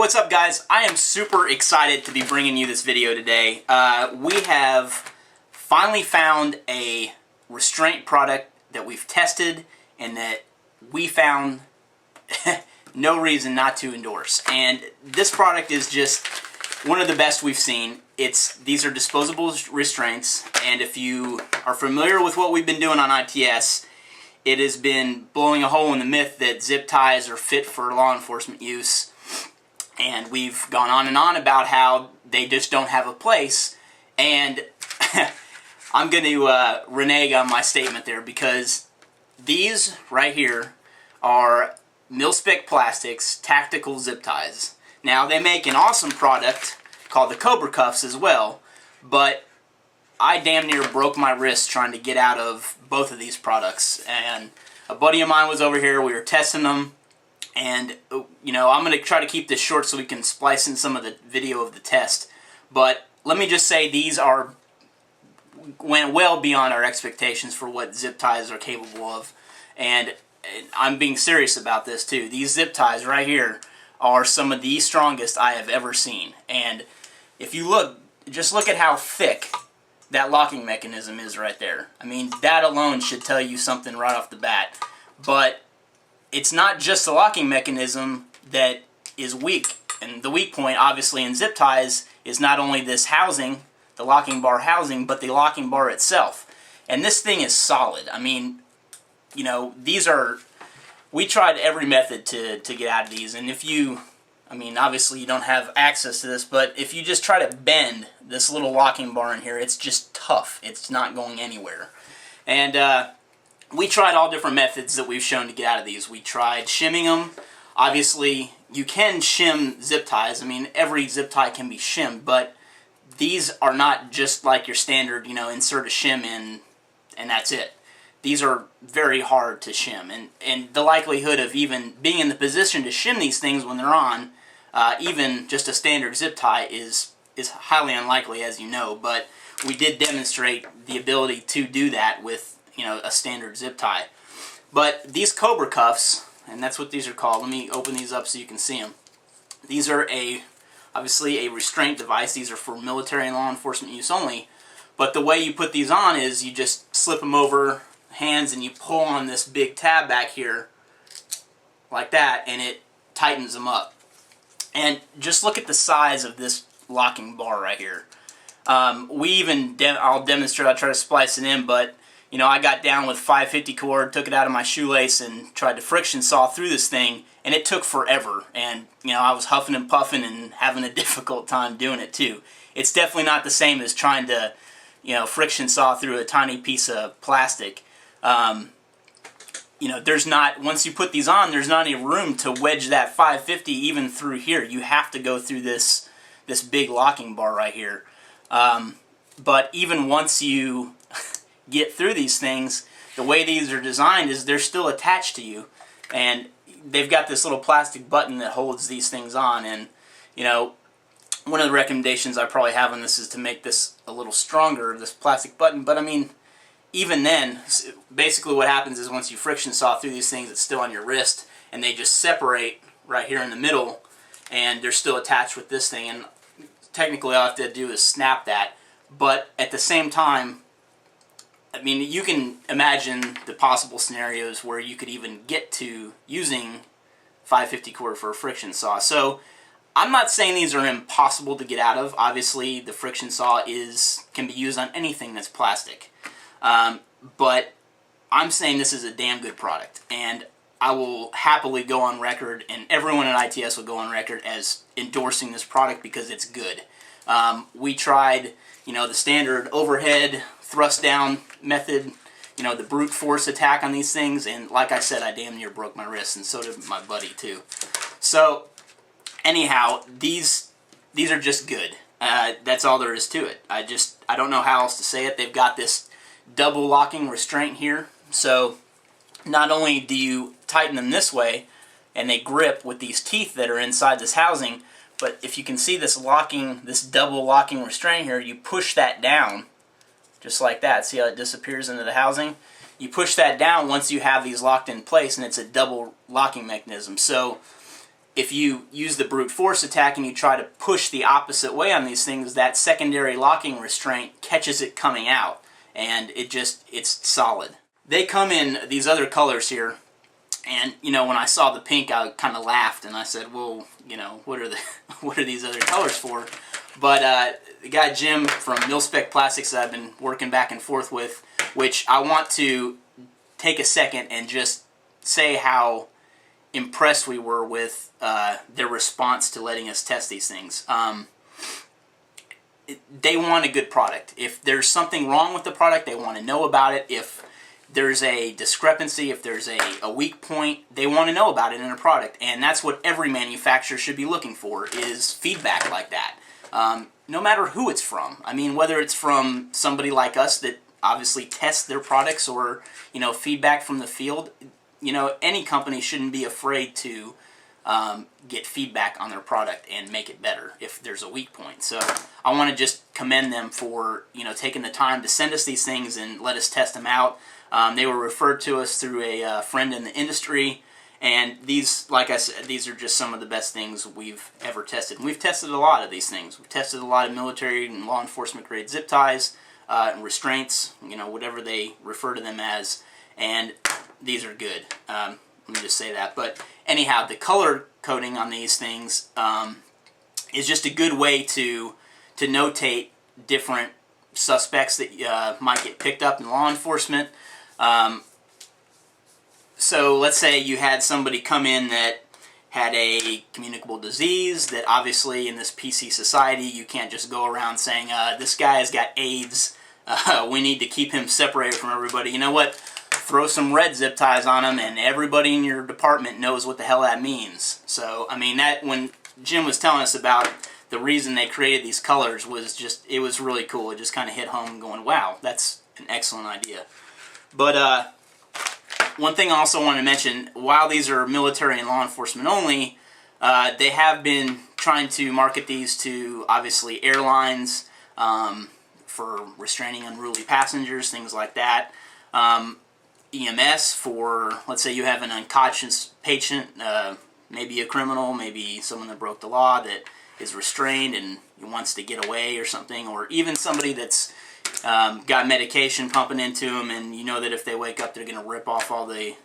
what's up guys? I am super excited to be bringing you this video today. We have finally found a Restraint product that we've tested and that we found no reason not to endorse. And this product is just one of the best we've seen. These are disposable restraints, and if you are familiar with what we've been doing on ITS, it has been blowing a hole in the myth that zip ties are fit for law enforcement use. And we've gone on and on about how they just don't have a place. And I'm going to renege on my statement there, because these right here are Mil-Spec Plastics tactical zip ties. Now, they make an awesome product called the Cobra Cuffs as well, but I damn near broke my wrist trying to get out of both of these products. And a buddy of mine was over here, we were testing them, and you know, I'm going to try to keep this short so we can splice in some of the video of the test. But let me just say, these went well beyond our expectations for what zip ties are capable of. And I'm being serious about this too. These zip ties right here are some of the strongest I have ever seen. And if you look, just look at how thick that locking mechanism is right there. I mean, that alone should tell you something right off the bat. But it's not just the locking mechanism that is weak. And the weak point, obviously, in zip ties is not only this housing, the locking bar housing, but the locking bar itself. And this thing is solid. I mean, you know, we tried every method to get out of these. And if you, I mean, obviously you don't have access to this, but if you just try to bend this little locking bar in here, it's just tough. It's not going anywhere. And we tried all different methods that we've shown to get out of these. We tried shimming them. Obviously, you can shim zip ties. I meim, every zip tie can be shimmed, but these are not just like your standard, you know, insert a shim in and that's it. These are very hard to shim, and the likelihood of even being in the position to shim these things when they're on, even just a standard zip tie, is highly unlikely, as you know. But we did demonstrate the ability to do that with, you know, a standard zip tie. But these Cobra Cuffs, and that's what these are called. Let me open these up so you can see them. These are obviously a restraint device. These are for military and law enforcement use only. But the way you put these on is you just slip them over hands and you pull on this big tab back here like that, and it tightens them up. And just look at the size of this locking bar right here. I'll demonstrate, I'll try to splice it in, but you know, I got down with 550 cord, took it out of my shoelace and tried to friction saw through this thing, and it took forever. And you know, I was huffing and puffing and having a difficult time doing it too. It's definitely not the same as trying to, you know, friction saw through a tiny piece of plastic. You know, once you put these on, there's not any room to wedge that 550 even through here. You have to go through this big locking bar right here. But even once you get through these things, the way these are designed is they're still attached to you, and they've got this little plastic button that holds these things on. And you know, one of the recommendations I probably have on this is to make this a little stronger, this plastic button. But I mean, even then, basically what happens is once you friction saw through these things, it's still on your wrist, and they just separate right here in the middle, and they're still attached with this thing. And technically all I have to do is snap that. But at the same time, I mean, you can imagine the possible scenarios where you could even get to using 550 cord for a friction saw. So I'm not saying these are impossible to get out of. Obviously, the friction saw can be used on anything that's plastic. But I'm saying this is a damn good product, and I will happily go on record, and everyone at ITS will go on record as endorsing this product because it's good. We tried, you know, the standard overhead thrust down method, you know, the brute force attack on these things, and like I said, I damn near broke my wrist, and so did my buddy too. So anyhow, these are just good. That's all there is to it. I don't know how else to say it. They've got this double locking restraint here, so not only do you tighten them this way and they grip with these teeth that are inside this housing, but if you can see this double locking restraint here, you push that down just like that. See how it disappears into the housing? You push that down once you have these locked in place, and it's a double locking mechanism. So if you use the brute force attack and you try to push the opposite way on these things, that secondary locking restraint catches it coming out, and it's solid. They come in these other colors here, and you know, when I saw the pink, I kind of laughed and I said, well, you know, what are these other colors for? But the guy Jim from Mil-Spec Plastics that I've been working back and forth with, which I want to take a second and just say how impressed we were with their response to letting us test these things. They want a good product. If there's something wrong with the product, they want to know about it. If there's a discrepancy, if there's a weak point, they want to know about it in a product. And that's what every manufacturer should be looking for, is feedback like that. No matter who it's from. I mean, whether it's from somebody like us that obviously tests their products, or, you know, feedback from the field. You know, any company shouldn't be afraid to get feedback on their product and make it better if there's a weak point. So I want to just commend them for, you know, taking the time to send us these things and let us test them out. They were referred to us through a friend in the industry, and these, like I said, these are just some of the best things we've ever tested. And we've tested a lot of these things. We've tested a lot of military and law enforcement grade zip ties, and restraints, you know, whatever they refer to them as, and these are good. Let me just say that. But anyhow, the color coding on these things is just a good way to notate different suspects that might get picked up in law enforcement. So let's say you had somebody come in that had a communicable disease that obviously in this PC society you can't just go around saying, this guy's got AIDS, we need to keep him separated from everybody. You know what? Throw some red zip ties on him and everybody in your department knows what the hell that means. So, I mean, that when Jim was telling us about the reason they created these colors was just, it was really cool. It just kind of hit home going, wow, that's an excellent idea. But one thing I also want to mention, while these are military and law enforcement only, they have been trying to market these to, obviously, airlines for restraining unruly passengers, things like that. EMS for, let's say you have an unconscious patient, maybe a criminal, maybe someone that broke the law that is restrained and wants to get away or something, or even somebody that's got medication pumping into them, and you know that if they wake up they're going to rip off all the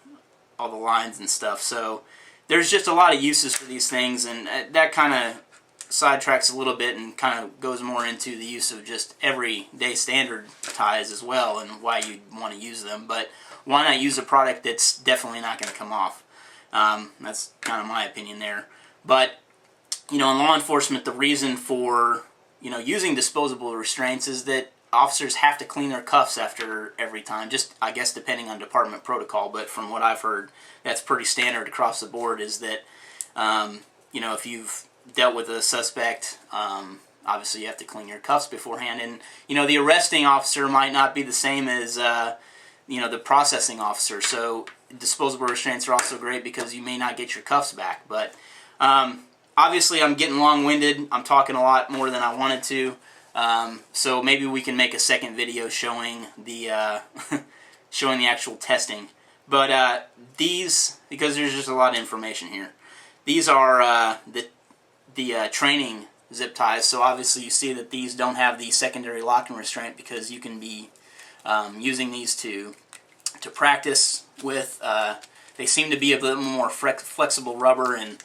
lines and stuff. So there's just a lot of uses for these things, and that kind of sidetracks a little bit and kind of goes more into the use of just everyday standard ties as well, and why you want to use them. But why not use a product that's definitely not going to come off? That's kind of my opinion there. But, you know, in law enforcement, the reason for, you know, using disposable restraints is that officers have to clean their cuffs after every time, just, I guess, depending on department protocol. But from what I've heard, that's pretty standard across the board, is that, you know, if you've dealt with a suspect, obviously you have to clean your cuffs beforehand. And, you know, the arresting officer might not be the same as, you know, the processing officer. So disposable restraints are also great because you may not get your cuffs back. But obviously I'm getting long-winded. I'm talking a lot more than I wanted to. So maybe we can make a second video showing the showing the actual testing. But these, because there's just a lot of information here, these are the training zip ties. So obviously you see that these don't have the secondary locking restraint, because you can be using these to practice with. They seem to be a little more flexible rubber, and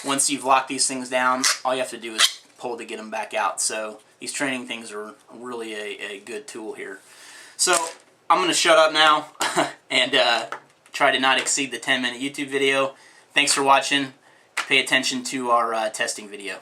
once you've locked these things down, all you have to do is pull to get them back out. So these training things are really a good tool here. So I'm going to shut up now and try to not exceed the 10-minute YouTube video. Thanks for watching. Pay attention to our testing video.